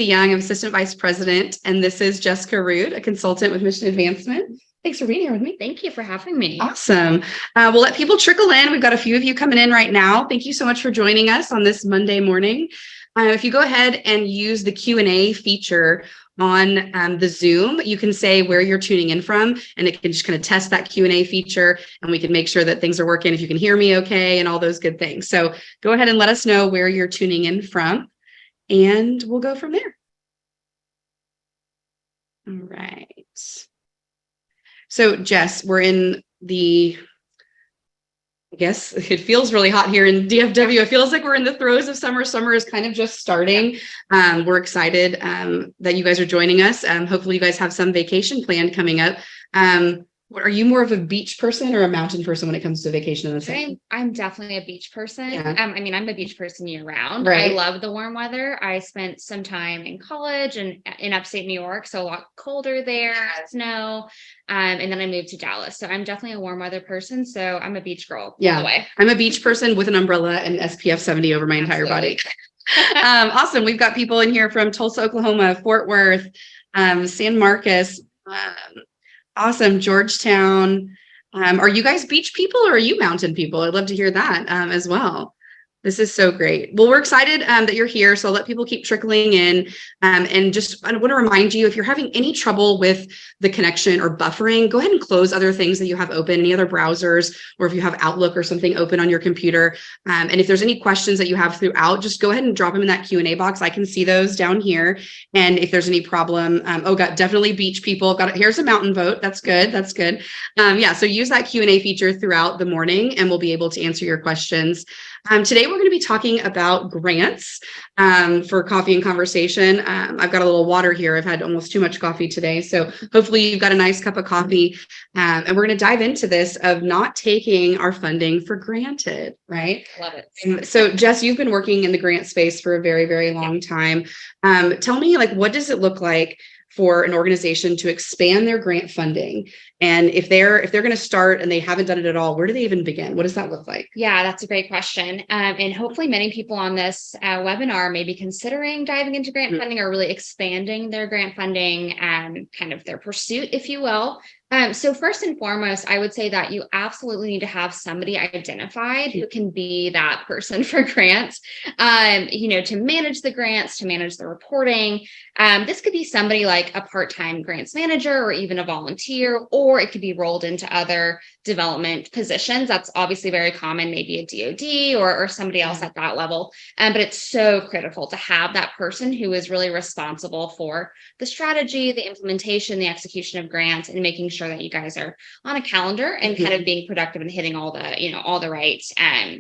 Young, I'm Assistant Vice President, and this is Jessica Rood, a consultant with Mission Advancement. Thanks for being here with me. Thank you for having me. Awesome. We'll let people trickle in. We've got a few of you coming in right now. Thank you so much for joining us on this Monday morning. If you go ahead and use the Q&A feature on the Zoom, you can say where you're tuning in from, and it can just kind of test that Q&A feature, and we can make sure that things are working, if you can hear me okay, and all those good things. So go ahead and let us know where you're tuning in from, and we'll go from there. All right. So Jess, we're in I guess it feels really hot here in DFW. It feels like we're in the throes of summer. Summer is kind of just starting. We're excited that you guys are joining us. Hopefully you guys have some vacation planned coming up. Are you more of a beach person or a mountain person when it comes to vacation in the summer? I'm definitely a beach person. Yeah. I mean, I'm a beach person year round. Right. I love the warm weather. I spent some time in college and in upstate New York, so a lot colder there, snow. And then I moved to Dallas. So I'm definitely a warm weather person. So I'm a beach girl all the way. I'm a beach person with an umbrella and SPF 70 over my entire body. Awesome. We've got people in here from Tulsa, Oklahoma, Fort Worth, San Marcos. Awesome. Georgetown. Are you guys beach people or are you mountain people? I'd love to hear that as well. This is so great. Well, we're excited that you're here. So I'll let people keep trickling in. And just, I want to remind you, if you're having any trouble with the connection or buffering, go ahead and close other things that you have open, any other browsers, or if you have Outlook or something open on your computer. And if there's any questions that you have throughout, just go ahead and drop them in that Q&A box. I can see those down here. And if there's any problem, definitely beach people. Here's a mountain vote. That's good. That's good. So use that Q&A feature throughout the morning and we'll be able to answer your questions. Today, we're going to be talking about grants for coffee and conversation. I've got a little water here. I've had almost too much coffee today. So hopefully you've got a nice cup of coffee. And we're going to dive into this of not taking our funding for granted, right? Love it. So Jess, you've been working in the grant space for a very, very long time. Tell me, what does it look like for an organization to expand their grant funding? And if they're going to start and they haven't done it at all, where do they even begin? What does that look like? Yeah, that's a great question. And hopefully many people on this webinar may be considering diving into grant funding or really expanding their grant funding, kind of their pursuit, if you will. So first and foremost, I would say that you absolutely need to have somebody identified who can be that person for grants, to manage the grants, to manage the reporting. This could be somebody like a part-time grants manager or even a volunteer, or it could be rolled into other development positions. That's obviously very common, maybe a DOD or somebody else at that level. But it's so critical to have that person who is really responsible for the strategy, the implementation, the execution of grants, and making sure that you guys are on a calendar and kind of being productive and hitting all the right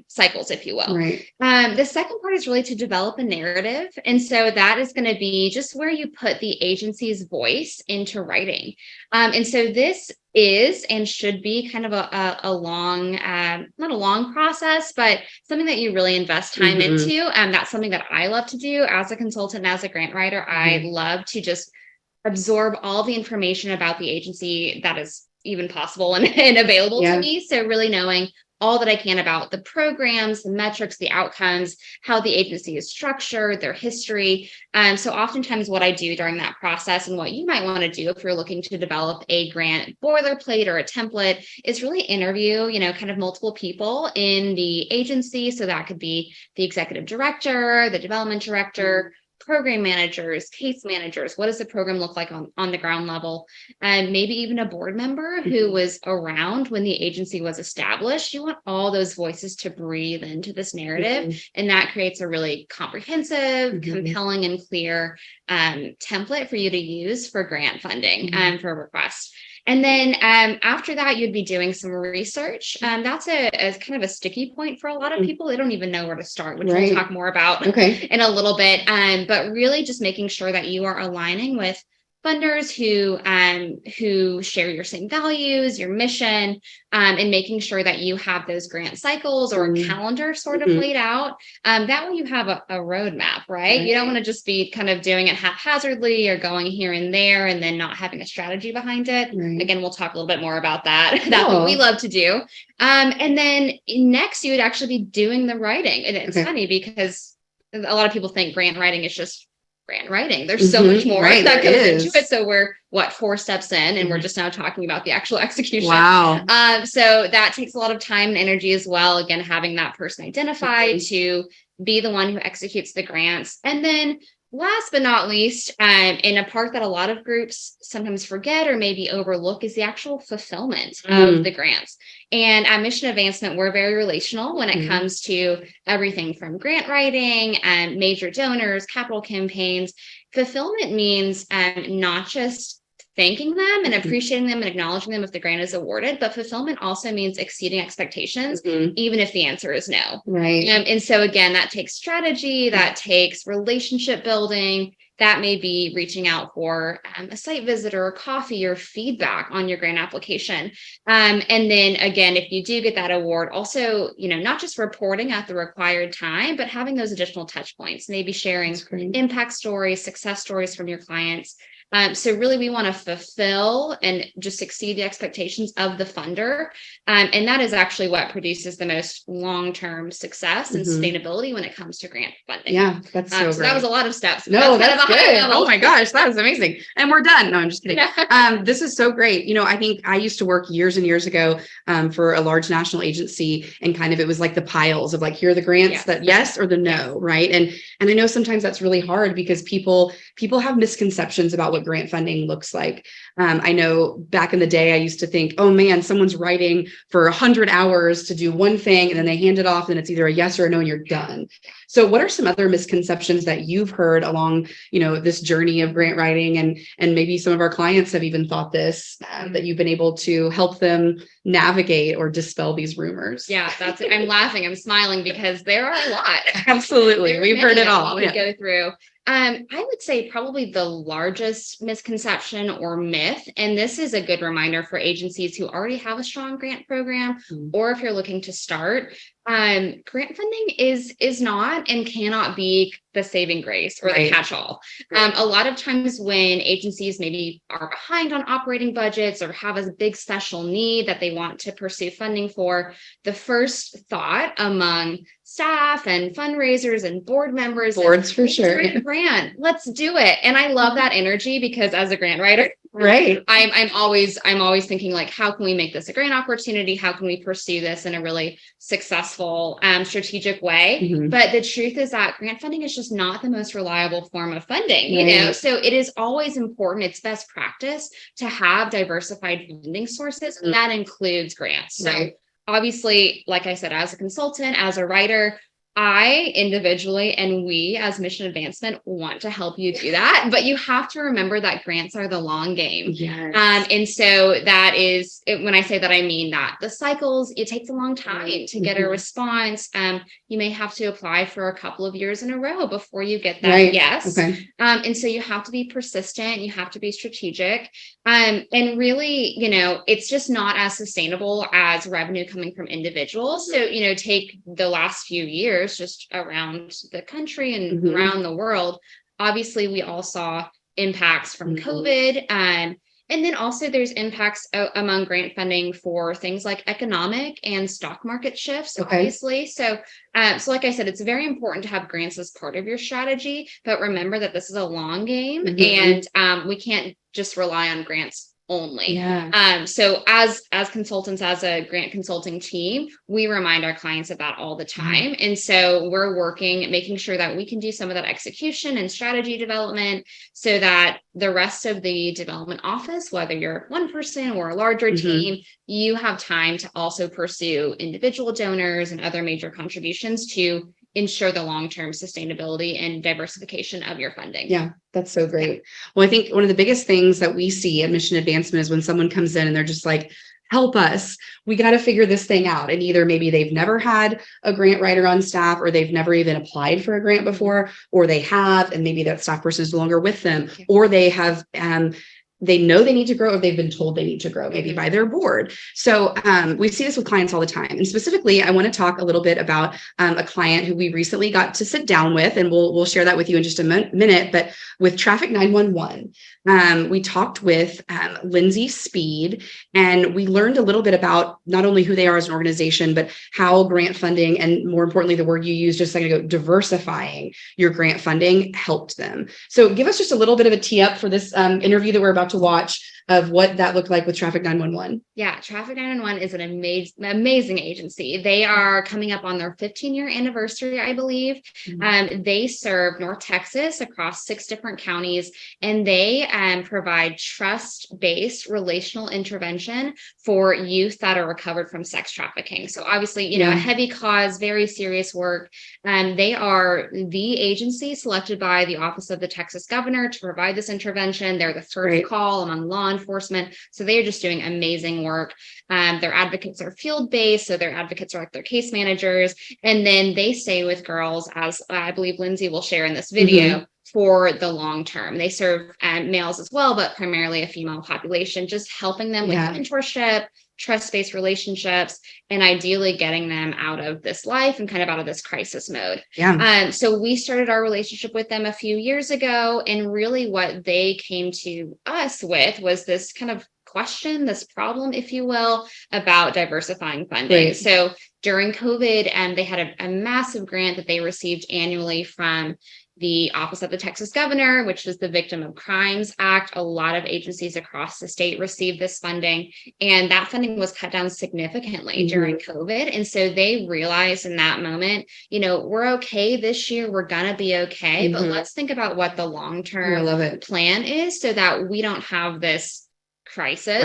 cycles, if you will. Right. The second part is really to develop a narrative. And so that is going to be just where you put the agency's voice into writing. And so this is and should be kind of a long, not a long process, but something that you really invest time into. That's something that I love to do as a consultant and as a grant writer. I love to just absorb all the information about the agency that is even possible and available to me. So really knowing all that I can about the programs, the metrics, the outcomes, how the agency is structured, their history. So oftentimes what I do during that process and what you might want to do if you're looking to develop a grant boilerplate or a template is really interview, kind of multiple people in the agency. So that could be the executive director, the development director, program managers, case managers. What does the program look like on the ground level? And maybe even a board member who was around when the agency was established. You want all those voices to breathe into this narrative. And that creates a really comprehensive, compelling, and clear template for you to use for grant funding for a request. And then after that, you'd be doing some research. That's a kind of a sticky point for a lot of people. They don't even know where to start, which we'll talk more about in a little bit. But really just making sure that you are aligning with funders who share your same values, your mission, and making sure that you have those grant cycles or calendar sort of laid out. That way you have a roadmap, right? You don't want to just be kind of doing it haphazardly or going here and there and then not having a strategy behind it. Again, we'll talk a little bit more about that. That's what we love to do. And then next you would actually be doing the writing. And it's funny because a lot of people think grant writing is just grant writing. There's so much more Right, that there goes is. into it. So we're 4 steps in, and we're Mhm. just now talking about the actual execution. Wow. So that takes a lot of time and energy as well. Again, having that person identified to be the one who executes the grants. And then last but not least, in a part that a lot of groups sometimes forget or maybe overlook, is the actual fulfillment of the grants. And at Mission Advancement, we're very relational when it comes to everything from grant writing and major donors, capital campaigns. Fulfillment means not just thanking them and appreciating them and acknowledging them if the grant is awarded, but fulfillment also means exceeding expectations, even if the answer is no. Right. And so again, that takes strategy, that takes relationship building. That may be reaching out for a site visit or a coffee or feedback on your grant application. And then again, if you do get that award, also, not just reporting at the required time, but having those additional touch points, maybe sharing impact stories, success stories from your clients. So really, we want to fulfill and just exceed the expectations of the funder. And that is actually what produces the most long-term success and sustainability when it comes to grant funding. Yeah, that's so great. That was a lot of steps. No, that's good. Oh my gosh, that was amazing. And we're done. No, I'm just kidding. This is so great. I think I used to work years and years ago for a large national agency, and kind of it was like the piles of like, here are the grants that yes or the no, right? And I know sometimes that's really hard because people have misconceptions about what grant funding looks like. I know back in the day, I used to think, oh man, someone's writing for 100 hours to do one thing, and then they hand it off, and it's either a yes or a no, and you're done. So what are some other misconceptions that you've heard along, this journey of grant writing, and maybe some of our clients have even thought this, that you've been able to help them navigate or dispel these rumors? Yeah, I'm laughing, I'm smiling because there are a lot. Absolutely. We've heard it all. We go through. I would say probably the largest misconception or myth, and this is a good reminder for agencies who already have a strong grant program, or if you're looking to start, grant funding is not and cannot be the saving grace or the catch-all. A lot of times when agencies maybe are behind on operating budgets or have a big special need that they want to pursue funding for, the first thought among staff and fundraisers and board members, boards for sure, grant, let's do it. And I love that energy because as a grant writer, I'm always thinking like, how can we make this a grant opportunity? How can we pursue this in a really successful, strategic way? But the truth is that grant funding is just not the most reliable form of funding, so it is always important. It's best practice to have diversified funding sources. And that includes grants. So obviously, like I said, as a consultant, as a writer, I individually and we as Mission Advancement want to help you do that, but you have to remember that grants are the long game. And so that is, when I say that, I mean that the cycles, it takes a long time to get a response. You may have to apply for a couple of years in a row before you get that yes. And so you have to be persistent, you have to be strategic. And really, it's just not as sustainable as revenue coming from individuals. So, take the last few years just around the country and around the world. Obviously, we all saw impacts from COVID. And then also there's impacts among grant funding for things like economic and stock market shifts, obviously. So like I said, it's very important to have grants as part of your strategy, but remember that this is a long game and we can't just rely on grants only. So as consultants, as a grant consulting team, we remind our clients of that all the time. And so we're working, making sure that we can do some of that execution and strategy development so that the rest of the development office, whether you're one person or a larger team, you have time to also pursue individual donors and other major contributions to ensure the long-term sustainability and diversification of your funding. Yeah, that's so great. Well, I think one of the biggest things that we see at Mission Advancement is when someone comes in and they're just like, help us, we got to figure this thing out. And either maybe they've never had a grant writer on staff, or they've never even applied for a grant before, or they have, and maybe that staff person is no longer with them, or they have they know they need to grow, or they've been told they need to grow, maybe by their board. So we see this with clients all the time. And specifically, I want to talk a little bit about a client who we recently got to sit down with, and we'll share that with you in just a minute. But with Traffic 911, we talked with Lindsay Speed, and we learned a little bit about not only who they are as an organization, but how grant funding, and more importantly, the word you used just a second ago, diversifying your grant funding, helped them. So give us just a little bit of a tee up for this interview that we're about to watch of what that looked like with Traffic 911. Yeah, Traffic 911 is an amazing agency. They are coming up on their 15-year anniversary, I believe. They serve North Texas across 6 different counties, and they provide trust-based relational intervention for youth that are recovered from sex trafficking. So obviously, a heavy cause, very serious work. They are the agency selected by the Office of the Texas Governor to provide this intervention. They're the first call among law enforcement. So they are just doing amazing work. Their advocates are field-based, so their advocates are like their case managers. And then they stay with girls, as I believe Lindsay will share in this video, for the long term. They serve males as well, but primarily a female population, just helping them with mentorship, trust-based relationships, and ideally getting them out of this life and kind of out of this crisis mode. So we started our relationship with them a few years ago, and really what they came to us with was this kind of question, this problem, if you will, about diversifying funding. So during COVID, they had a massive grant that they received annually from the Office of the Texas Governor, which is the Victim of Crimes Act. A lot of agencies across the state received this funding, and that funding was cut down significantly during COVID. And so they realized in that moment, we're okay this year, we're gonna be okay, but let's think about what the long-term plan is so that we don't have this crisis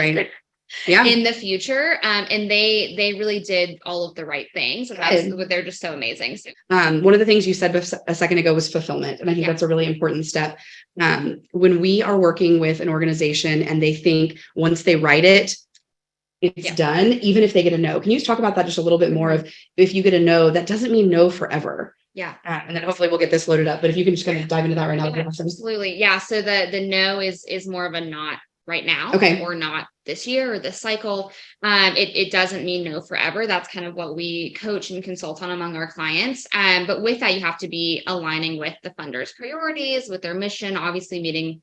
in the future. And they really did all of the right things. And they're just so amazing. One of the things you said a second ago was fulfillment. And I think that's a really important step. When we are working with an organization and they think once they write it, it's done, even if they get a no. Can you just talk about that just a little bit more of, if you get a no, that doesn't mean no forever. And then hopefully we'll get this loaded up. But if you can just kind of dive into that right now. Absolutely. So the no is more of a not right now, or not this year or this cycle. It doesn't mean no forever. That's kind of what we coach and consult on among our clients. But with that, you have to be aligning with the funder's priorities, with their mission, obviously meeting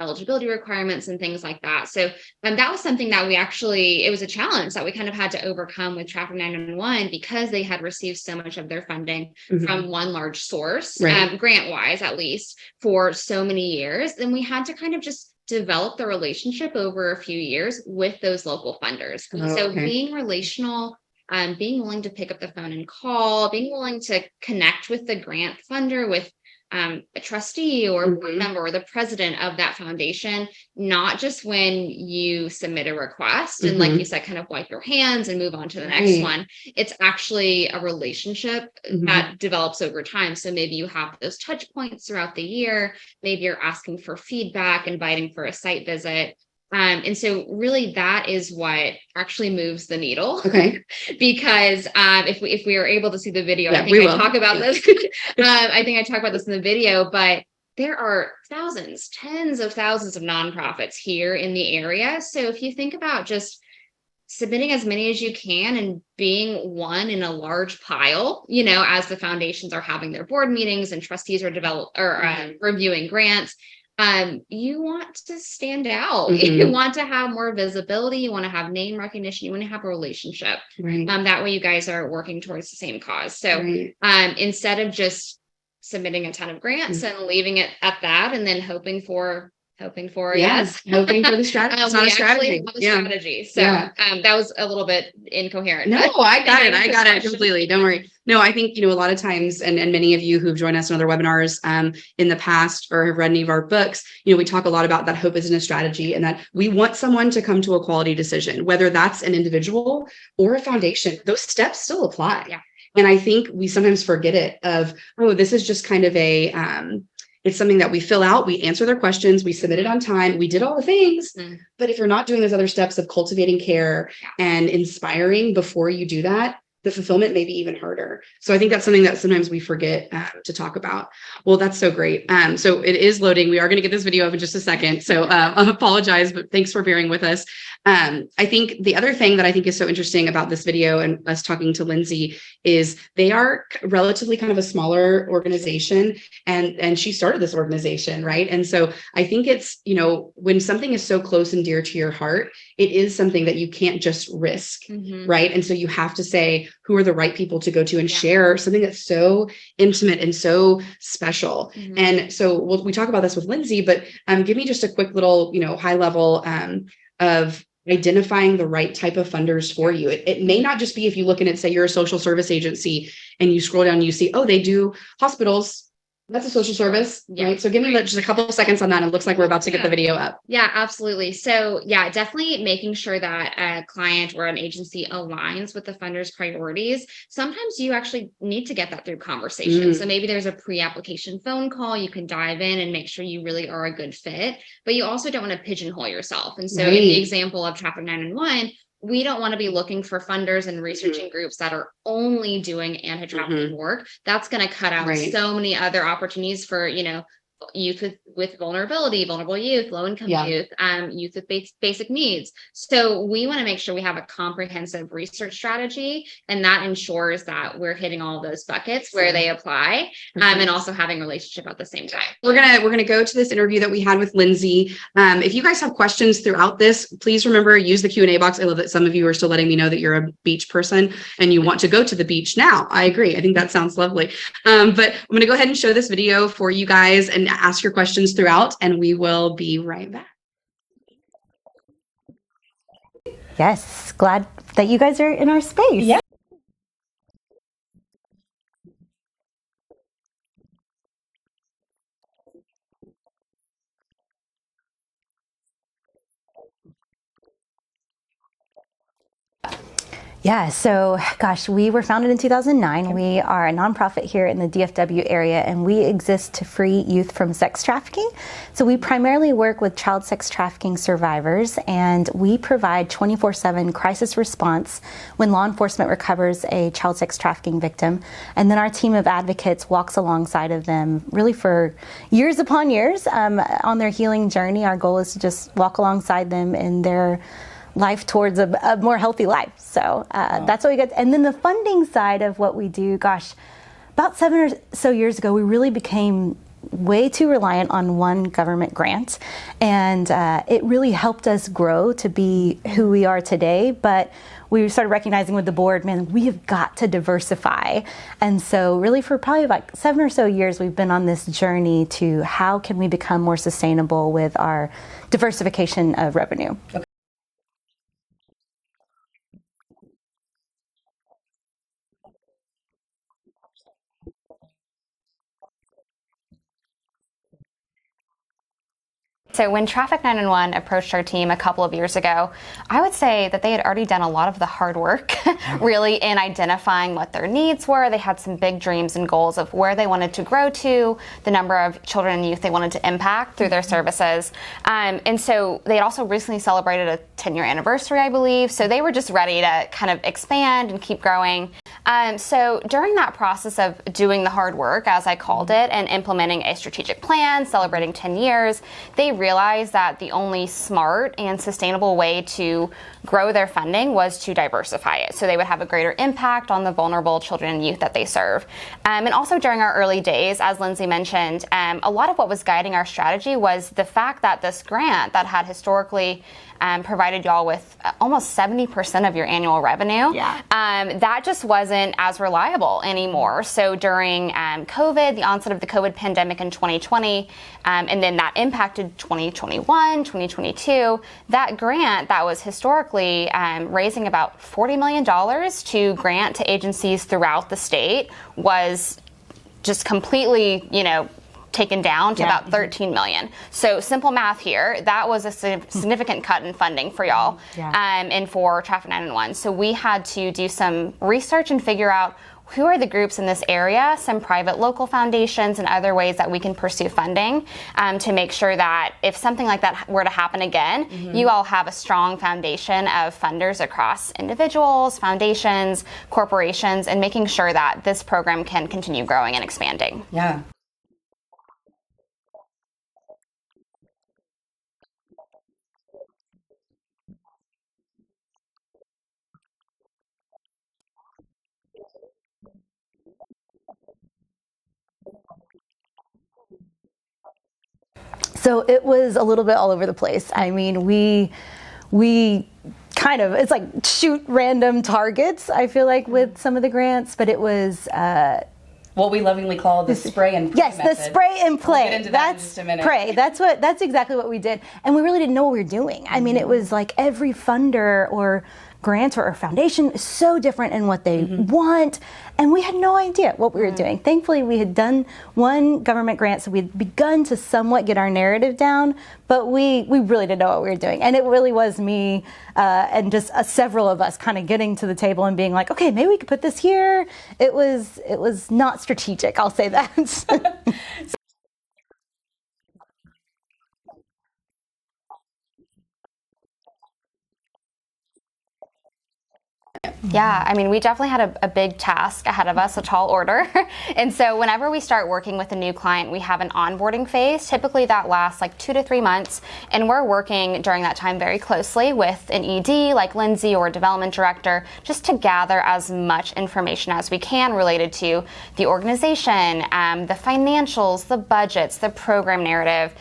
eligibility requirements and things like that. So that was something that it was a challenge that we kind of had to overcome with Traffic 911, because they had received so much of their funding from one large source, grant-wise at least, for so many years. Then we had to kind of just develop the relationship over a few years with those local funders. So being relational, being willing to pick up the phone and call, being willing to connect with the grant funder, with a trustee or board member or the president of that foundation, not just when you submit a request and, like you said, kind of wipe your hands and move on to the next one. It's actually a relationship that develops over time. So maybe you have those touch points throughout the year. Maybe you're asking for feedback, inviting for a site visit. And so really that is what actually moves the needle. Because if we are able to see the video, I think I talk about this. I think I talk about this in the video, but there are thousands, tens of thousands of nonprofits here in the area. So if you think about just submitting as many as you can and being one in a large pile, as the foundations are having their board meetings and trustees are reviewing grants, you want to stand out. You want to have more visibility. You want to have name recognition. You want to have a relationship. That way you guys are working towards the same cause. So instead of just submitting a ton of grants and leaving it at that, and then hoping for hoping for the strategy. It's not a strategy. Strategy. So that was a little bit incoherent. No, I got it. I got it completely. Don't worry. No, I think, a lot of times, and many of you who've joined us in other webinars in the past or have read any of our books, we talk a lot about that hope isn't a strategy, and that we want someone to come to a quality decision, whether that's an individual or a foundation. Those steps still apply. Yeah. And I think we sometimes forget it of, this is just kind of it's something that we fill out, we answer their questions, we submit it on time, we did all the things. But if you're not doing those other steps of cultivating care and inspiring before you do that, the fulfillment may be even harder. So I think that's something that sometimes we forget to talk about. Well, that's so great. So it is loading. We are going to get this video up in just a second. So I apologize, but thanks for bearing with us. I think the other thing that I think is so interesting about this video and us talking to Lindsay is they are relatively kind of a smaller organization, and she started this organization, right? And so I think it's, you know, when something is so close and dear to your heart, it is something that you can't just risk, right? And so you have to say, who are the right people to go to and share something that's so intimate and so special. And so we talk about this with Lindsay, but give me just a quick little, you know, high level of identifying the right type of funders for you. It may not just be if you look in it, say you're a social service agency and you scroll down and you see, oh, they do hospitals. That's a social service, right? So give me just a couple of seconds on that. It looks like we're about to get the video up. Yeah, absolutely. So yeah, definitely making sure that a client or an agency aligns with the funder's priorities. Sometimes you actually need to get that through conversation. So maybe there's a pre-application phone call. You can dive in and make sure you really are a good fit, but you also don't want to pigeonhole yourself. And so in the example of Traffic 911, we don't want to be looking for funders and researching groups that are only doing anti-trafficking work. That's going to cut out so many other opportunities for, you know, youth with vulnerability, vulnerable youth, low income youth, youth with basic needs. So we want to make sure we have a comprehensive research strategy, and that ensures that we're hitting all of those buckets where they apply, and also having a relationship at the same time. We're gonna go to this interview that we had with Lindsay. If you guys have questions throughout this, please remember, use the Q&A box. I love that some of you are still letting me know that you're a beach person and you want to go to the beach now. I agree. I think that sounds lovely. But I'm gonna go ahead and show this video for you guys and ask your questions throughout, and we will be right back. Yes, glad that you guys are in our space. Yeah. Yeah, so gosh, we were founded in 2009. We are a nonprofit here in the DFW area, and we exist to free youth from sex trafficking. So we primarily work with child sex trafficking survivors, and we provide 24/7 crisis response when law enforcement recovers a child sex trafficking victim. And then our team of advocates walks alongside of them really for years upon years on their healing journey. Our goal is to just walk alongside them in their life towards a more healthy life. So that's what we get. And then the funding side of what we do, gosh, about 7 or so years ago, we really became way too reliant on one government grant. And it really helped us grow to be who we are today. But we started recognizing with the board, man, we have got to diversify. And so really for probably about 7 or so years, we've been on this journey to how can we become more sustainable with our diversification of revenue. Okay. So when Traffic 911 approached our team a couple of years ago, I would say that they had already done a lot of the hard work really in identifying what their needs were. They had some big dreams and goals of where they wanted to grow to, the number of children and youth they wanted to impact through their services. And so they had also recently celebrated a 10-year anniversary, I believe. So they were just ready to kind of expand and keep growing. So during that process of doing the hard work, as I called it, and implementing a strategic plan, celebrating 10 years, they realized that the only smart and sustainable way to grow their funding was to diversify it. So they would have a greater impact on the vulnerable children and youth that they serve. And also during our early days, as Lindsay mentioned, a lot of what was guiding our strategy was the fact that this grant that had historically provided y'all with almost 70% of your annual revenue. That just wasn't as reliable anymore. So during COVID, the onset of the COVID pandemic in 2020, and then that impacted 2021, 2022, that grant that was historically raising about $40 million to grant to agencies throughout the state was just completely, taken down to about 13 million. So simple math here, that was a significant cut in funding for y'all and for Traffic 911. So we had to do some research and figure out who are the groups in this area, some private local foundations and other ways that we can pursue funding to make sure that if something like that were to happen again, you all have a strong foundation of funders across individuals, foundations, corporations, and making sure that this program can continue growing and expanding. Yeah. So it was a little bit all over the place. I mean, we kind of, it's like shoot random targets, I feel like, with some of the grants, but it was What we lovingly call the spray and pray yes, method. the spray and play. We'll get into that in just a minute. Pray. That's exactly what we did, and we really didn't know what we were doing. I mean, it was like every funder or grant or foundation is so different in what they want, and we had no idea what we were doing. Thankfully, we had done one government grant, so we'd begun to somewhat get our narrative down, but we really didn't know what we were doing. And it really was me and just several of us kind of getting to the table and being like, okay, maybe we could put this here. It was not strategic, I'll say that. Yeah, I mean, we definitely had a big task ahead of us, a tall order. And so whenever we start working with a new client, we have an onboarding phase. Typically that lasts like 2 to 3 months. And we're working during that time very closely with an ED like Lindsay or a development director, just to gather as much information as we can related to the organization, the financials, the budgets, the program narrative,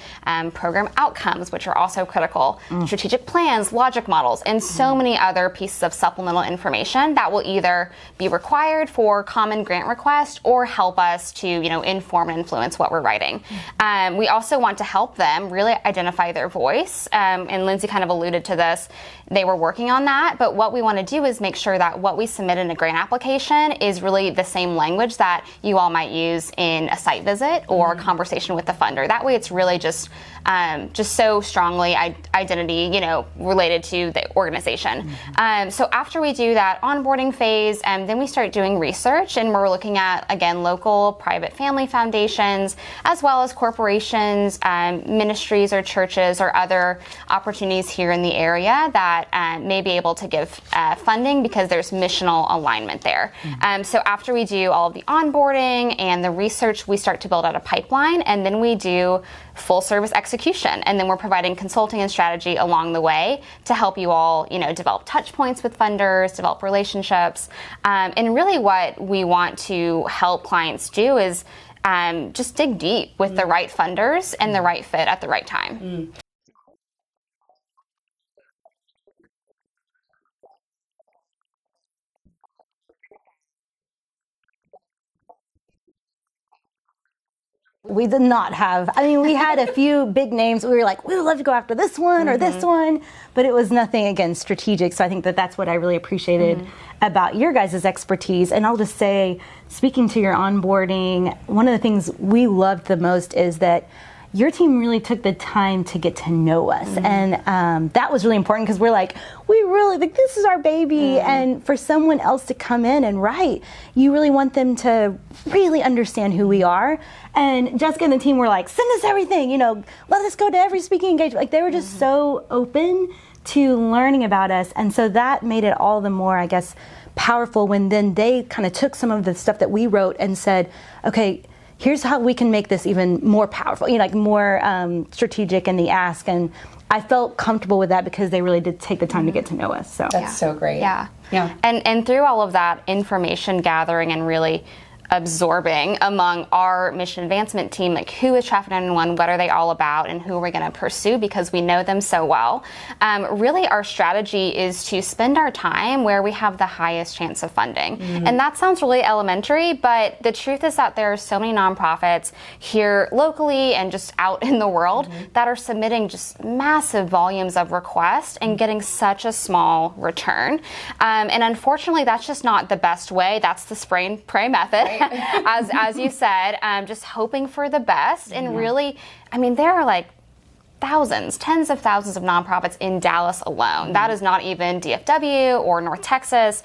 program outcomes, which are also critical, strategic plans, logic models, and so many other pieces of supplemental information that will either be required for common grant request or help us to, inform and influence what we're writing. We also want to help them really identify their voice. And Lindsay kind of alluded to this. They were working on that, but what we want to do is make sure that what we submit in a grant application is really the same language that you all might use in a site visit or a conversation with the funder. That way it's really just so strongly identity, related to the organization. So after we do that onboarding phase, then we start doing research, and we're looking at, again, local private family foundations, as well as corporations, ministries or churches or other opportunities here in the area that may be able to give funding because there's missional alignment there. So after we do all of the onboarding and the research, we start to build out a pipeline, and then we do full service execution. And then we're providing consulting and strategy along the way to help you all, develop touch points with funders, develop relationships. And really what we want to help clients do is just dig deep with the right funders and the right fit at the right time. We did not have, we had a few big names. We were like, we would love to go after this one or this one, but it was nothing, again, strategic. So I think that's what I really appreciated about your guys' expertise. And I'll just say, speaking to your onboarding, one of the things we loved the most is that your team really took the time to get to know us. And that was really important because we're like, we really think this is our baby. And for someone else to come in and write, you really want them to really understand who we are. And Jessica and the team were like, send us everything, let us go to every speaking engagement. Like, they were just so open to learning about us. And so that made it all the more, I guess, powerful when then they kind of took some of the stuff that we wrote and said, okay, here's how we can make this even more powerful, more strategic in the ask. And I felt comfortable with that because they really did take the time to get to know us. So That's so great. Yeah. Yeah. And through all of that information gathering and really absorbing among our mission advancement team, like who is Traffic 911, what are they all about, and who are we going to pursue because we know them so well. Really, our strategy is to spend our time where we have the highest chance of funding. And that sounds really elementary, but the truth is that there are so many nonprofits here locally and just out in the world that are submitting just massive volumes of requests and getting such a small return. And unfortunately, that's just not the best way. That's the spray and pray method. As you said, just hoping for the best. And really, there are like thousands, tens of thousands of nonprofits in Dallas alone. That is not even DFW or North Texas.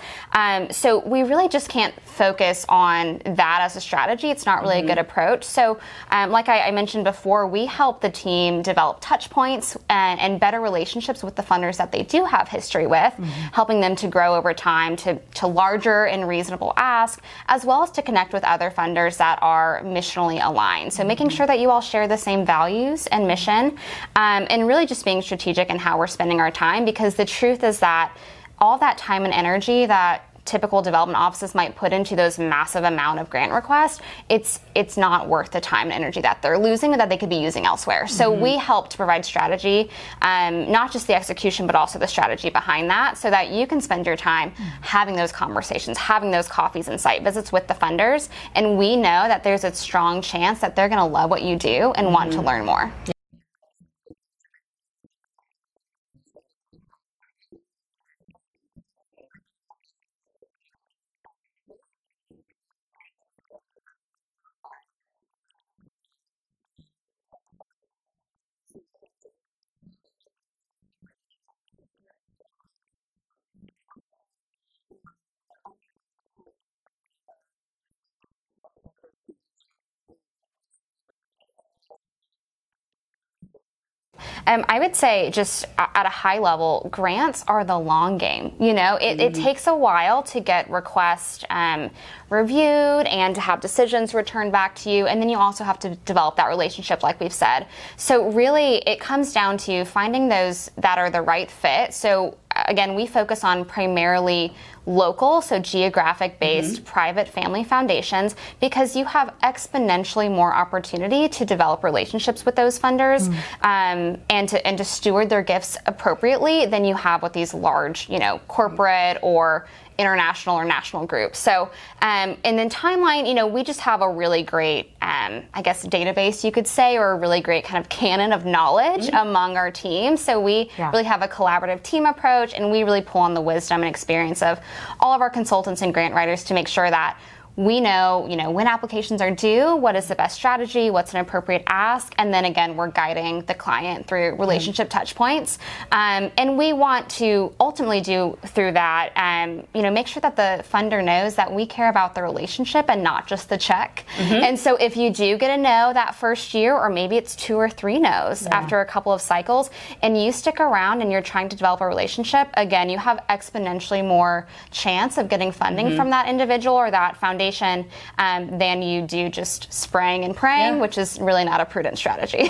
So we really just can't focus on that as a strategy. It's not really a good approach. So like I mentioned before, we help the team develop touch points and better relationships with the funders that they do have history with, helping them to grow over time to larger and reasonable ask, as well as to connect with other funders that are missionally aligned. So making sure that you all share the same values and mission, and really just being strategic in how we're spending our time, because the truth is that all that time and energy that typical development offices might put into those massive amount of grant requests, it's not worth the time and energy that they're losing that they could be using elsewhere. So we help to provide strategy, not just the execution, but also the strategy behind that, so that you can spend your time having those conversations, having those coffees and site visits with the funders. And we know that there's a strong chance that they're gonna love what you do and want to learn more. I would say, just at a high level, grants are the long game. You know, it takes a while to get requests reviewed and to have decisions returned back to you. And then you also have to develop that relationship, like we've said. So really, it comes down to finding those that are the right fit. So again, we focus on primarily local, so geographic based private family foundations, because you have exponentially more opportunity to develop relationships with those funders, and to steward their gifts appropriately than you have with these large, you know, corporate or international or national groups. So, and then Timeline, you know, we just have a really great, I guess, database, you could say, or a really great kind of canon of knowledge among our team. So we really have a collaborative team approach, and we really pull on the wisdom and experience of all of our consultants and grant writers to make sure that we know, you know, when applications are due, what is the best strategy, what's an appropriate ask, and then again, we're guiding the client through relationship touch points. And we want to ultimately do through that, you know, make sure that the funder knows that we care about the relationship and not just the check. And so if you do get a no that first year, or maybe it's 2 or 3 no's after a couple of cycles, and you stick around and you're trying to develop a relationship, again, you have exponentially more chance of getting funding from that individual or that foundation than you do just spraying and praying, which is really not a prudent strategy.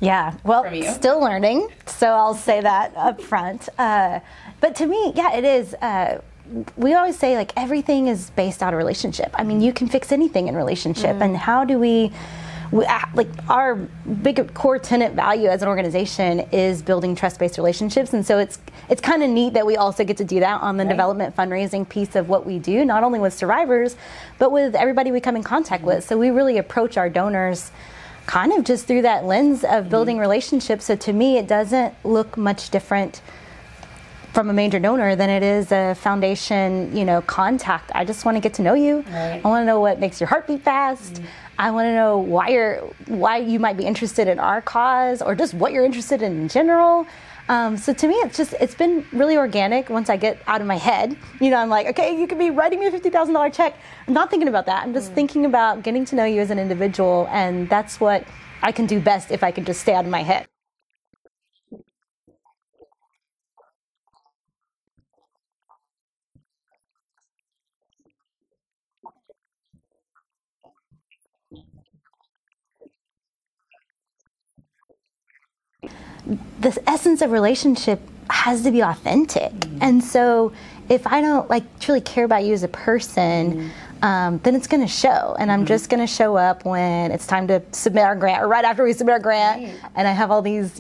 Yeah, well, still learning, so I'll say that up front. But to me, yeah, it is. We always say, like, everything is based on a relationship. I mean, you can fix anything in relationship. And how do we like, our big core tenet value as an organization is building trust-based relationships. And so it's kind of neat that we also get to do that on the development fundraising piece of what we do, not only with survivors, but with everybody we come in contact with. So we really approach our donors kind of just through that lens of building relationships. So to me, it doesn't look much different from a major donor than it is a foundation, you know, contact. I just want to get to know you. I want to know what makes your heart beat fast. I want to know why you might be interested in our cause, or just what you're interested in general. So to me, it's been really organic. Once I get out of my head, you know, I'm like, okay, you could be writing me a $50,000 check. I'm not thinking about that. I'm just thinking about getting to know you as an individual, and that's what I can do best if I can just stay out of my head. The essence of relationship has to be authentic. And so if I don't, like, truly care about you as a person, then it's going to show. And I'm just going to show up when it's time to submit our grant, or right after we submit our grant. Right. And I have all these,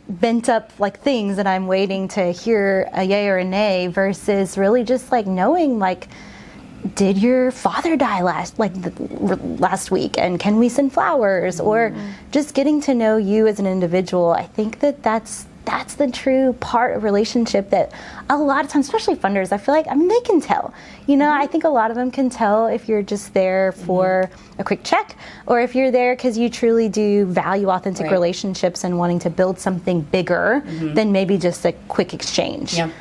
bent up like things that I'm waiting to hear a yay or a nay, versus really just like knowing, like, did your father die last week, and can we send flowers? Or just getting to know you as an individual. I think that's the true part of relationship that a lot of times, especially funders, I feel like, they can tell. I think a lot of them can tell if you're just there for a quick check, or if you're there because you truly do value authentic relationships and wanting to build something bigger than maybe just a quick exchange. Yeah.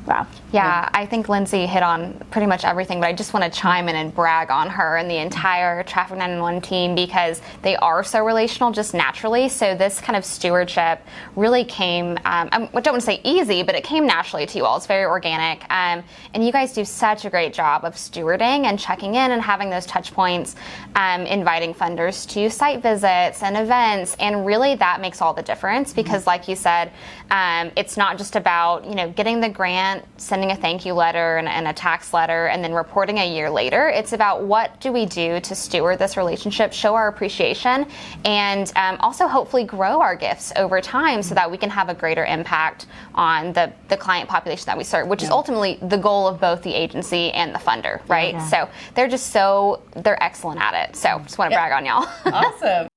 Wow. Yeah, I think Lindsay hit on pretty much everything, but I just want to chime in and brag on her and the entire Traffic 911 team, because they are so relational just naturally. So this kind of stewardship really came, I don't want to say easy, but it came naturally to you all. It's very organic. And you guys do such a great job of stewarding and checking in and having those touch points, inviting funders to site visits and events. And really that makes all the difference, because like you said, it's not just about, getting the grant, sending a thank you letter and a tax letter, and then reporting a year later. It's about what do we do to steward this relationship, show our appreciation, and also hopefully grow our gifts over time so that we can have a greater impact on the client population that we serve, which is ultimately the goal of both the agency and the funder, right? Yeah. So they're excellent at it. So just want to brag on y'all. Awesome.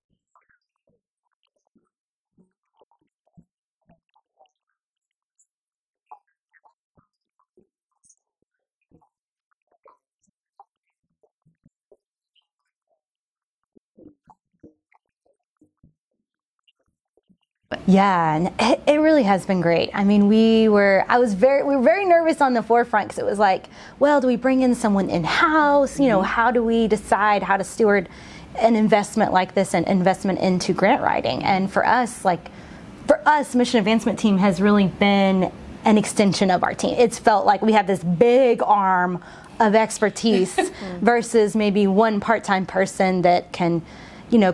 Yeah, and it really has been great. We were very nervous on the forefront, because it was like, well, do we bring in someone in-house? How do we decide how to steward an investment like this, and investment into grant writing? And for us, Mission Advancement Team has really been an extension of our team. It's felt like we have this big arm of expertise versus maybe one part-time person that can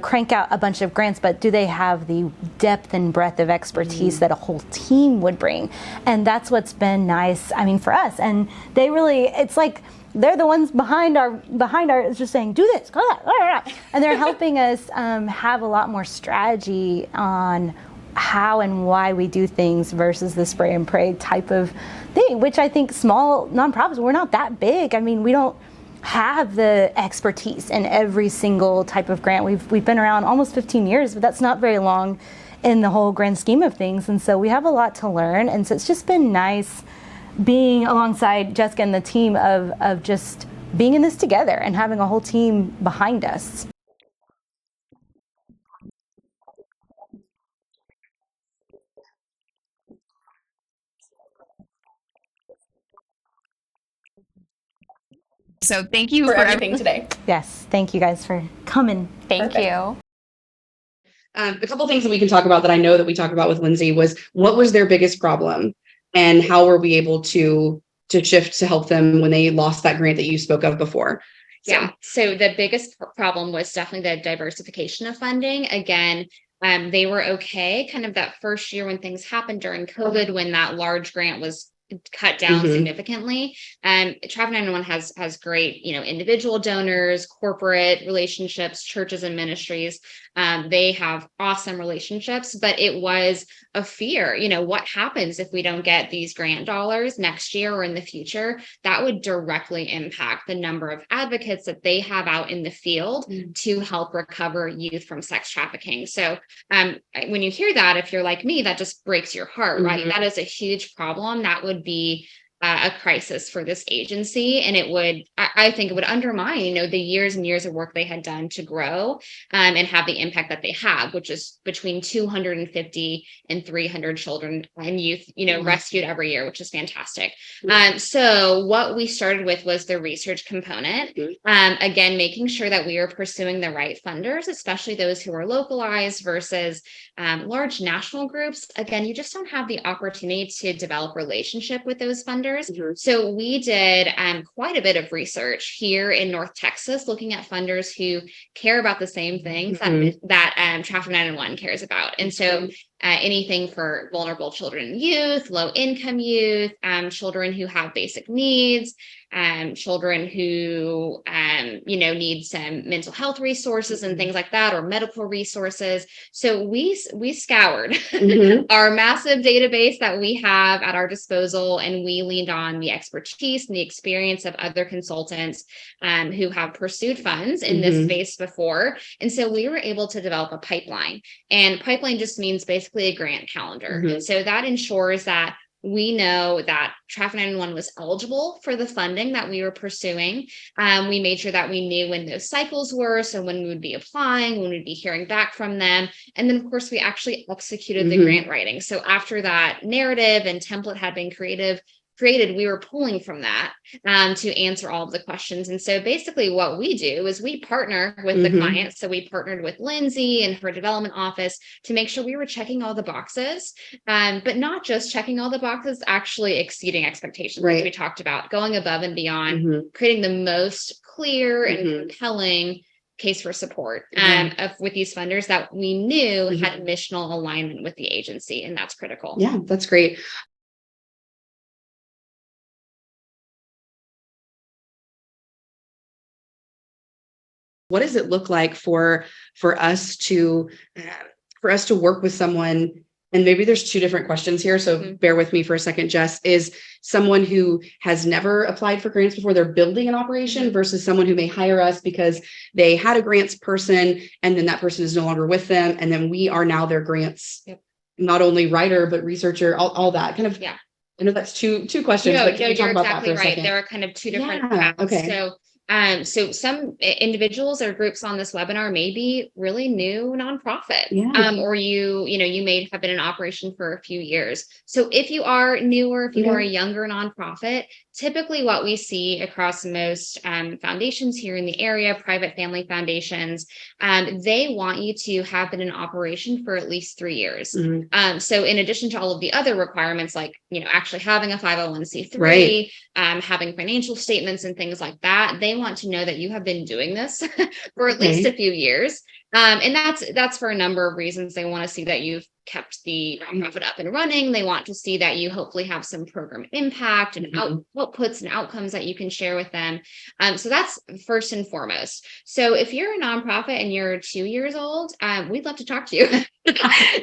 crank out a bunch of grants, but do they have the depth and breadth of expertise that a whole team would bring? And that's what's been nice, for us. And they really, it's like, they're the ones behind our, it's just saying, do this, go that, and they're helping us have a lot more strategy on how and why we do things versus the spray and pray type of thing, which I think small nonprofits, we're not that big. We don't have the expertise in every single type of grant. We've been around almost 15 years, but that's not very long in the whole grand scheme of things. And so we have a lot to learn. And so it's just been nice being alongside Jessica and the team of just being in this together and having a whole team behind us. So thank you for everything today. Yes, thank you guys for coming. Thank you. A couple things that we can talk about that I know that we talked about with Lindsay was, what was their biggest problem, and how were we able to shift to help them when they lost that grant that you spoke of before? So the biggest problem was definitely the diversification of funding. Again, they were okay kind of that first year when things happened during COVID, when that large grant was cut down significantly. Traffic 911 has great, individual donors, corporate relationships, churches and ministries. They have awesome relationships, but it was a fear, what happens if we don't get these grant dollars next year or in the future? That would directly impact the number of advocates that they have out in the field to help recover youth from sex trafficking. So when you hear that, if you're like me, that just breaks your heart, right? That is a huge problem. That would be a crisis for this agency. And it would, I think it would undermine, the years and years of work they had done to grow and have the impact that they have, which is between 250 and 300 children and youth, rescued every year, which is fantastic. So what we started with was the research component. Again, making sure that we are pursuing the right funders, especially those who are localized versus large national groups. Again, you just don't have the opportunity to develop relationship with those funders. So we did quite a bit of research here in North Texas, looking at funders who care about the same things that Traffic 911 cares about. And so anything for vulnerable children and youth, low income youth, children who have basic needs, children who, need some mental health resources and things like that, or medical resources. So we scoured Mhm. our massive database that we have at our disposal, and we leaned on the expertise and the experience of other consultants who have pursued funds in this Mhm. space before. And so we were able to develop a pipeline, and pipeline just means basically a grant calendar. Mhm. And so that ensures that we know that Traffic 911 was eligible for the funding that we were pursuing. We made sure that we knew when those cycles were, so when we would be applying, when we'd be hearing back from them. And then, of course, we actually executed the Mhm. grant writing. So after that narrative and template had been created, we were pulling from that to answer all of the questions. And so basically what we do is we partner with the Mhm. client. So we partnered with Lindsay and her development office to make sure we were checking all the boxes, but not just checking all the boxes, actually exceeding expectations, Right. as we talked about, going above and beyond, Mhm. creating the most clear and Mhm. compelling case for support Yeah. with these funders that we knew Mhm. had missional alignment with the agency. And that's critical. Yeah, that's great. What does it look like for us to uh, work with someone? And maybe there's two different questions here, so Mhm. bear with me for a second. Jess, is someone who has never applied for grants before, they're building an operation, Mhm. versus someone who may hire us because they had a grants person and then that person is no longer with them, and then we are now their grants, Yep. not only writer but researcher, all that kind of. Yeah. I know that's two questions, No, but can no, you talk you're about that exactly for a right. second? There are kind of two different Yeah. paths. Okay. So some individuals or groups on this webinar may be really new nonprofit, Yeah. or you may have been in operation for a few years. So if you are newer, if you are a Okay. younger nonprofit, typically what we see across most foundations here in the area, private family foundations, they want you to have been in operation for at least 3 years. Mhm. So in addition to all of the other requirements, like, actually having a 501c3, Right. having financial statements and things like that, they want to know that you have been doing this for at least Okay. a few years. And that's for a number of reasons. They want to see that you've kept the nonprofit up and running. They want to see that you hopefully have some program impact and Mhm. outputs and outcomes that you can share with them. So that's first and foremost. So if you're a nonprofit and you're 2 years old, we'd love to talk to you.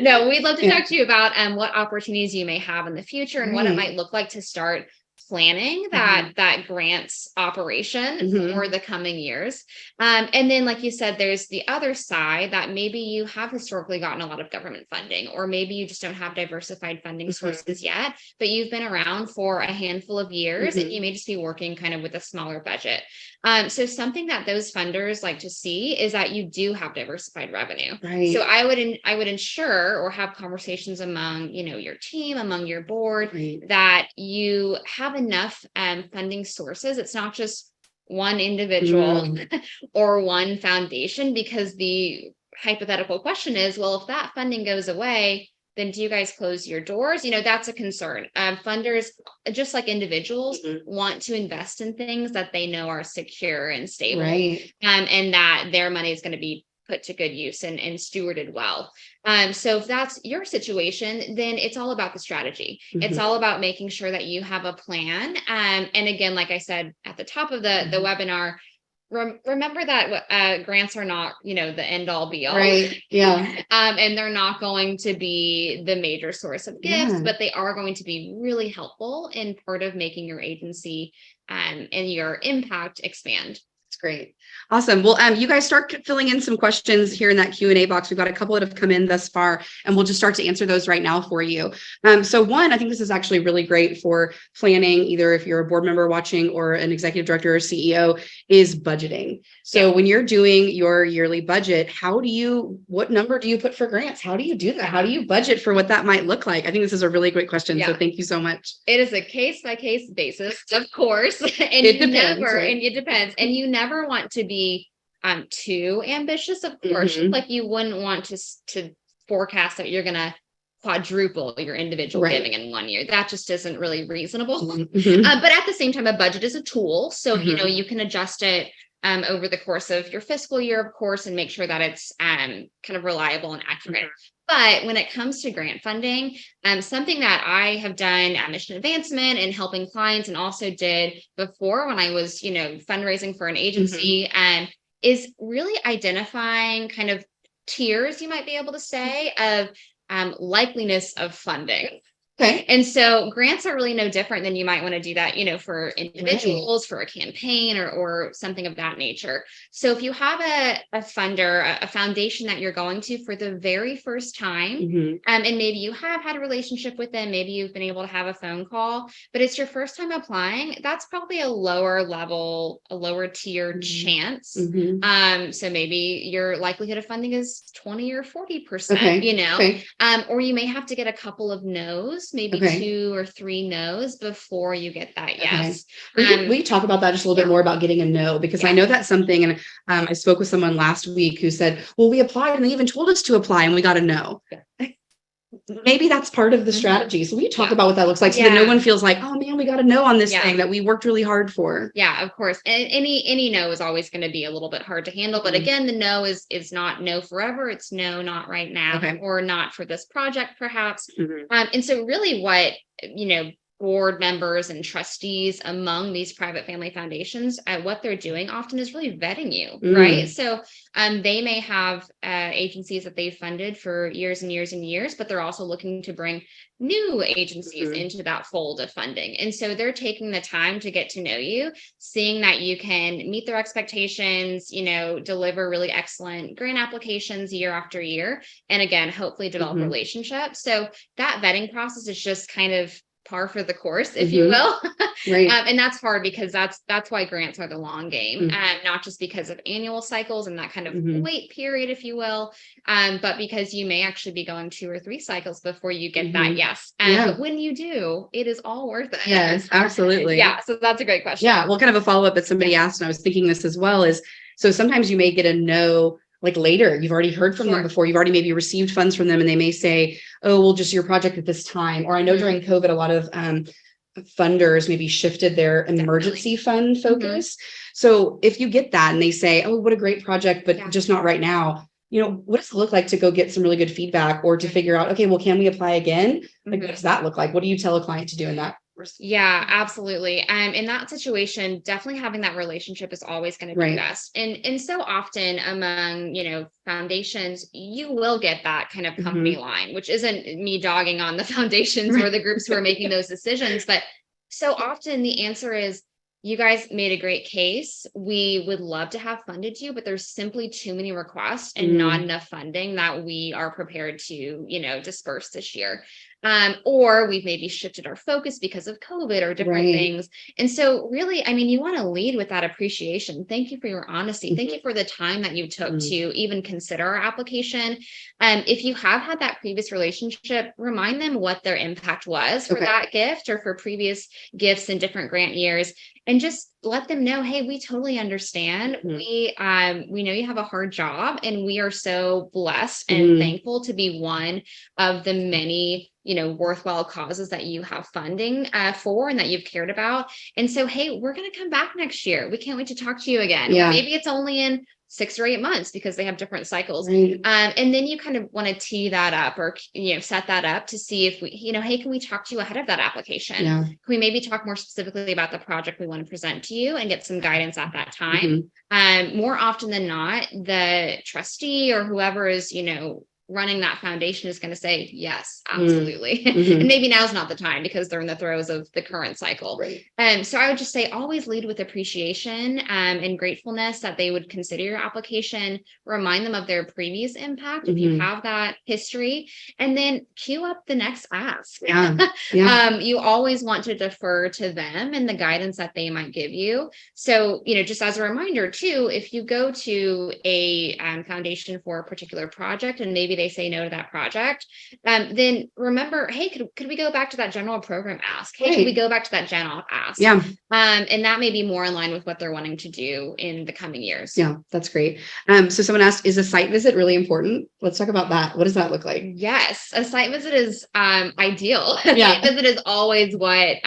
No, we'd love to Yeah. talk to you about what opportunities you may have in the future and what it Right. might look like to start planning Mhm. that grants operation Mhm. for the coming years. And then, like you said, there's the other side that maybe you have historically gotten a lot of government funding, or maybe you just don't have diversified funding Mhm. sources yet, but you've been around for a handful of years and Mhm. you may just be working kind of with a smaller budget. So something that those funders like to see is that you do have diversified revenue. So Right. I would ensure or have conversations among your team, among your board, Right. that you have enough funding sources. It's not just one individual Mm. or one foundation, because the hypothetical question is, well, if that funding goes away, then do you guys close your doors? That's a concern. Funders, just like individuals, Mhm. want to invest in things that they know are secure and stable, Right. and that their money is going to be put to good use and stewarded well. So if that's your situation, then it's all about the strategy. It's Mhm. all about making sure that you have a plan. And again, like I said at the top of the Mhm. webinar, remember that grants are not, the end all be all. Right. Yeah. And they're not going to be the major source of gifts, Yeah. but they are going to be really helpful in part of making your agency and your impact expand. That's great. Awesome. Well, you guys start filling in some questions here in that Q&A box. We've got a couple that have come in thus far, and we'll just start to answer those right now for you. So one, I think this is actually really great for planning, either if you're a board member watching or an executive director or CEO, is budgeting. So when you're doing your yearly budget, what number do you put for grants? How do you do that? How do you budget for what that might look like? I think this is a really great question. So Yeah. thank you so much. It is a case by case basis, of course. And It depends, right? and it depends. And you never want to be too ambitious, of course. Mhm. Like, you wouldn't want to forecast that you're gonna quadruple your individual Right. giving in 1 year. That just isn't really reasonable. Mhm. But at the same time, a budget is a tool. So, Mhm. you can adjust it over the course of your fiscal year, of course, and make sure that it's kind of reliable and accurate. But when it comes to grant funding, something that I have done at Mission Advancement and helping clients, and also did before when I was, fundraising for an agency, is really identifying kind of tiers, you might be able to say, of likeliness of funding. Okay. And so grants are really no different than you might want to do that, for individuals, for a campaign, or something of that nature. So if you have a funder, a foundation that you're going to for the very first time, and maybe you have had a relationship with them, maybe you've been able to have a phone call, but it's your first time applying, that's probably a lower level, a lower tier chance. So maybe your likelihood of funding is 20 or 40%, Okay. or you may have to get a couple of no's, maybe Okay. 2 or 3 no's before you get that Okay. yes. We talk about that just a little bit more about getting a no, because I know that's something. And I spoke with someone last week who said, well, we applied and they even told us to apply and we got a no. Maybe that's part of the strategy. So we talk about what that looks like, so that no one feels like, oh man, we got a no on this thing that we worked really hard for. Yeah, of course. And any no is always going to be a little bit hard to handle. But again, the no is not no forever. It's no, not right now, or not for this project, perhaps. And so really what, board members and trustees among these private family foundations, what they're doing often is really vetting you, right? So they may have agencies that they've funded for years and years and years, but they're also looking to bring new agencies into that fold of funding. And so they're taking the time to get to know you, seeing that you can meet their expectations, deliver really excellent grant applications year after year, and again, hopefully develop relationships. So that vetting process is just kind of par for the course, if you will. Right. And that's hard because that's why grants are the long game, not just because of annual cycles and that kind of wait period, if you will, but because you may actually be going 2 or 3 cycles before you get that yes. But when you do, it is all worth it. Yes, absolutely. Yeah. So that's a great question. Yeah. Well, kind of a follow-up that somebody asked, and I was thinking this as well, is so sometimes you may get a no like later. You've already heard from them before. You've already maybe received funds from them, and they may say, oh, well, just your project at this time. Or I know during COVID, a lot of funders maybe shifted their emergency fund focus. So if you get that and they say, oh, what a great project, but just not right now, what does it look like to go get some really good feedback, or to figure out, okay, well, can we apply again? Like, what does that look like? What do you tell a client to do in that? Yeah, absolutely. In that situation, definitely having that relationship is always going to be best. And so often among, foundations, you will get that kind of company line, which isn't me dogging on the foundations or the groups who are making those decisions. But so often the answer is, you guys made a great case. We would love to have funded you, but there's simply too many requests and not enough funding that we are prepared to, disperse this year. Or we've maybe shifted our focus because of COVID or different things. And so really, you want to lead with that appreciation. Thank you for your honesty. Thank you for the time that you took to even consider our application. If you have had that previous relationship, remind them what their impact was for that gift or for previous gifts in different grant years. And just let them know, hey, we totally understand. We know you have a hard job, and we are so blessed and thankful to be one of the many, worthwhile causes that you have funding for and that you've cared about. And so, hey, we're going to come back next year. We can't wait to talk to you again. Maybe it's only in 6 or 8 months because they have different cycles. And then you kind of want to tee that up, or, set that up to see if we, hey, can we talk to you ahead of that application? Can we maybe talk more specifically about the project we want to present to you and get some guidance at that time? More often than not, the trustee or whoever is, running that foundation is going to say, yes, absolutely. And maybe now's not the time because they're in the throes of the current cycle. So I would just say, always lead with appreciation and gratefulness that they would consider your application, remind them of their previous impact if you have that history, and then queue up the next ask. You always want to defer to them and the guidance that they might give you. So, just as a reminder too, if you go to a foundation for a particular project and maybe they say no to that project, then remember, hey, could we go back to that general program ask? Hey, could we go back to that general ask? And that may be more in line with what they're wanting to do in the coming years. Yeah, that's great. So someone asked, is a site visit really important? Let's talk about that. What does that look like? Yes, a site visit is ideal. A site visit is always what,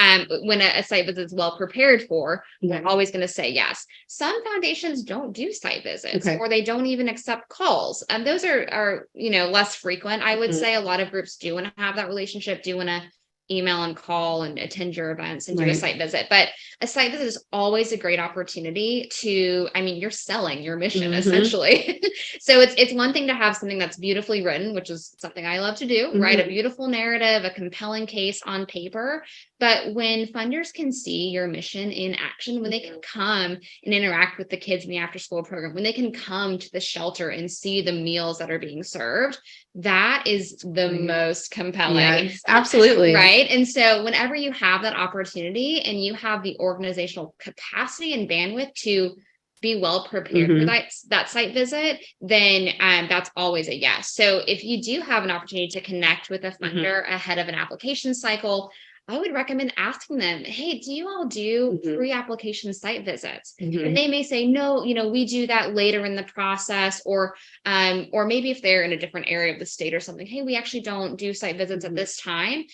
when a site visit is well prepared for, we're always going to say yes. Some foundations don't do site visits, or they don't even accept calls. And those are less frequent. I would say a lot of groups do want to have that relationship, do want to email and call and attend your events and do a Right. site visit. But a site visit is always a great opportunity to, I mean, you're selling your mission Mhm. essentially. So it's one thing to have something that's beautifully written, which is something I love to do, write a beautiful narrative, a compelling case on paper. But when funders can see your mission in action, when they can come and interact with the kids in the after school program, when they can come to the shelter and see the meals that are being served, that is the Right. most compelling. Yes, absolutely. Right. And so whenever you have that opportunity and you have the organizational capacity and bandwidth to be well prepared for that site visit, then that's always a yes. So if you do have an opportunity to connect with a funder ahead of an application cycle, I would recommend asking them, hey, do you all do pre-application site visits? And they may say, no, we do that later in the process, or maybe if they're in a different area of the state or something, hey, we actually don't do site visits at this time.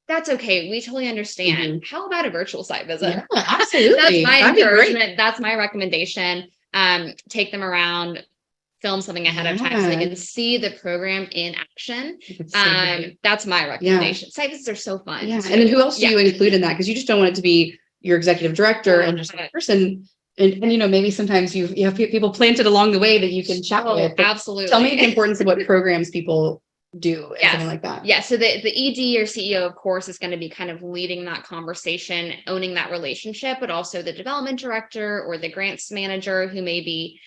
That's okay. We totally understand. How about a virtual site visit? Yeah, absolutely. That's my That'd be great. encouragement. That's my recommendation. Take them around, film something ahead of time so they Yeah. can see the program in action. It's so great. That's my recommendation. Site visits are so fun. Yeah. too. And then who else do Yeah. you include in that? Because you just don't want it to be your executive director and just a person. And maybe sometimes you have people planted along the way that you can chat Oh, with. But absolutely. tell me the importance of what programs people do and Yes. something like that. Yeah. So the ED or CEO, of course, is going to be kind of leading that conversation, owning that relationship, but also the development director or the grants manager who may be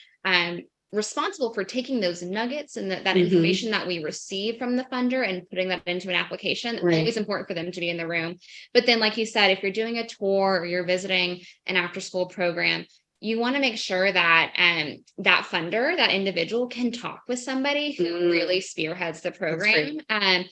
responsible for taking those nuggets and that information that we receive from the funder and putting that into an application. Right. It's always important for them to be in the room. But then, like you said, if you're doing a tour or you're visiting an after school program, you want to make sure that that funder, that individual, can talk with somebody who really spearheads the program. And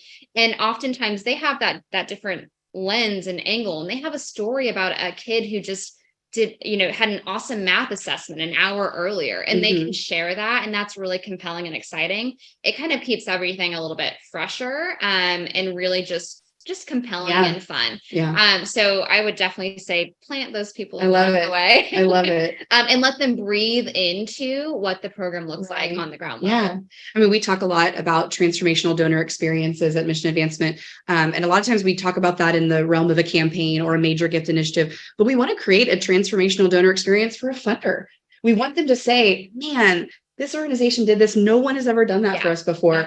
oftentimes they have that different lens and angle, and they have a story about a kid who just had an awesome math assessment an hour earlier, and they can share that. And that's really compelling and exciting. It kind of keeps everything a little bit fresher and really just compelling and fun. Yeah. So I would definitely say plant those people I love along it. the way. I love it. And let them breathe into what the program looks like Right. on the ground Yeah. level. I mean, we talk a lot about transformational donor experiences at Mission Advancement. And a lot of times we talk about that in the realm of a campaign or a major gift initiative, but we want to create a transformational donor experience for a funder. We want them to say, man, this organization did this. No one has ever done that for us before.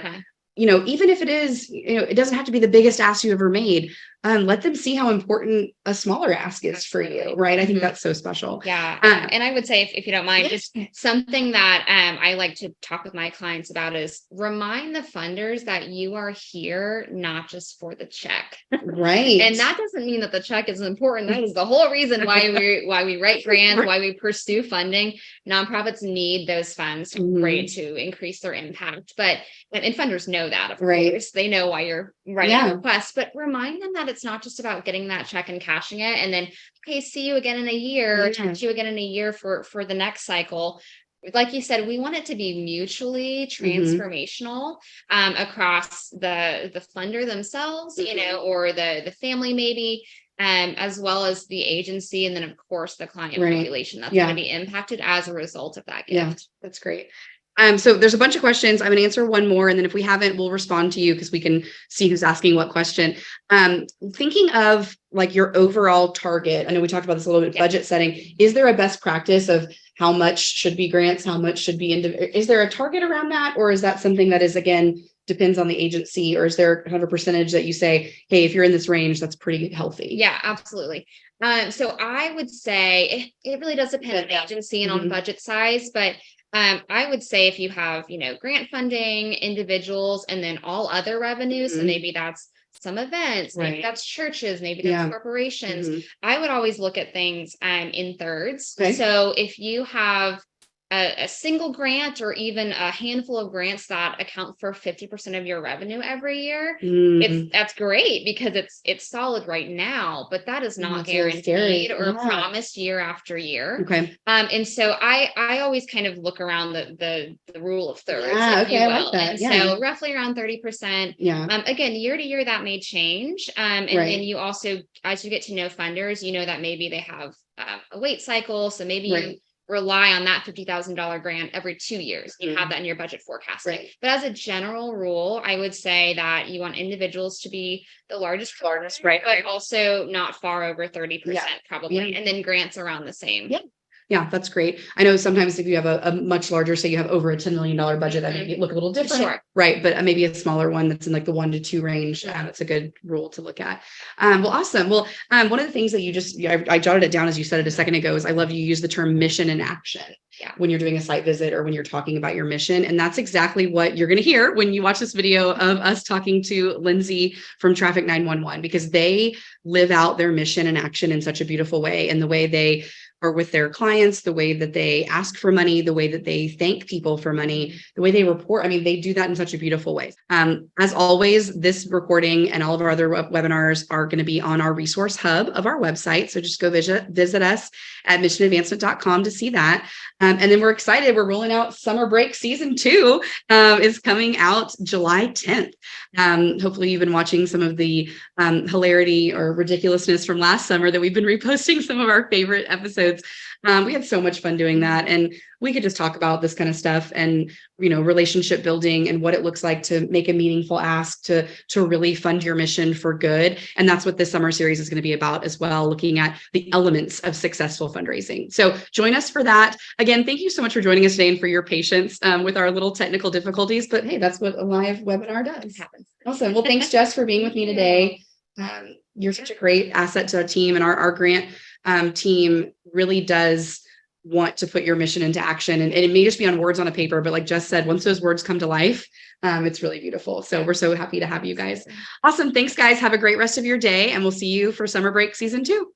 Even if it is, it doesn't have to be the biggest ask you ever made. Let them see how important a smaller ask is for you, right? I think that's so special. Yeah. And I would say, if you don't mind, just something that I like to talk with my clients about is remind the funders that you are here not just for the check. Right. And that doesn't mean that the check is important. That is the whole reason why we write grants, why we pursue funding. Nonprofits need those funds to increase their impact. And funders know that, of course. They know why you're writing a request, but remind them that it's not just about getting that check and cashing it and then, okay, see you again in a year, or talk to you again in a year for the next cycle. Like you said, we want it to be mutually transformational across the funder themselves, or the family maybe, as well as the agency, and then of course the client population that's going to be impacted as a result of that gift. Yeah, that's great. So there's a bunch of questions. I'm going to answer one more, and then if we haven't, we'll respond to you because we can see who's asking what question. Thinking of like your overall target, I know we talked about this a little bit, budget setting. Is there a best practice of how much should be grants, how much should be is there a target around that, or is that something that is, again, depends on the agency, or is there kind of a percentage that you say, hey, if you're in this range, that's pretty healthy? Yeah, absolutely. So I would say it really does depend on the agency and on budget size, but I would say if you have, grant funding, individuals, and then all other revenues, so maybe that's some events, maybe that's churches, maybe that's corporations. I would always look at things in thirds. So if you have a single grant or even a handful of grants that account for 50% of your revenue every year, that's great because it's solid right now, but that is not guaranteed or promised year after year. And so I always kind of look around the rule of thirds, if you will. I like that. And so roughly around 30%. Again, year to year that may change. And then you also, as you get to know funders, that maybe they have a wait cycle. So maybe rely on that $50,000 grant every 2 years. You have that in your budget forecasting. Right. But as a general rule, I would say that you want individuals to be the largest, right. but also not far over 30% Yeah. probably. Yeah. And then grants around the same. Yeah. Yeah, that's great. I know sometimes if you have a much larger, say you have over a $10 million budget, that may look a little different. Sure. Right. But maybe a smaller one that's in like the 1 to 2 range. That's a good rule to look at. Well, awesome. Well, one of the things that you just, I jotted it down as you said it a second ago, is I love you use the term mission in action. Yeah. When you're doing a site visit or when you're talking about your mission. And that's exactly what you're going to hear when you watch this video of us talking to Lindsay from Traffic 911, because they live out their mission in action in such a beautiful way. And the way they are with their clients, the way that they ask for money, the way that they thank people for money, the way they report. I mean, they do that in such a beautiful way. As always, this recording and all of our other webinars are going to be on our resource hub of our website. So just go visit us at missionadvancement.com to see that. And then we're excited. We're rolling out Summer Break Season 2 is coming out July 10th. Hopefully you've been watching some of the hilarity or ridiculousness from last summer that we've been reposting some of our favorite episodes. We had so much fun doing that. And we could just talk about this kind of stuff and, relationship building and what it looks like to make a meaningful ask to really fund your mission for good. And that's what this summer series is going to be about as well, looking at the elements of successful fundraising. So join us for that. Again, thank you so much for joining us today and for your patience with our little technical difficulties. But hey, that's what a live webinar does. It happens. Awesome. Well, thanks, Jess, for being with me today. You're such a great asset to our team, and our grant team really does want to put your mission into action. And it may just be on words on a paper, but like Jess said, once those words come to life, it's really beautiful. So we're so happy to have you guys. Awesome. Thanks, guys. Have a great rest of your day, and we'll see you for Summer Break Season 2.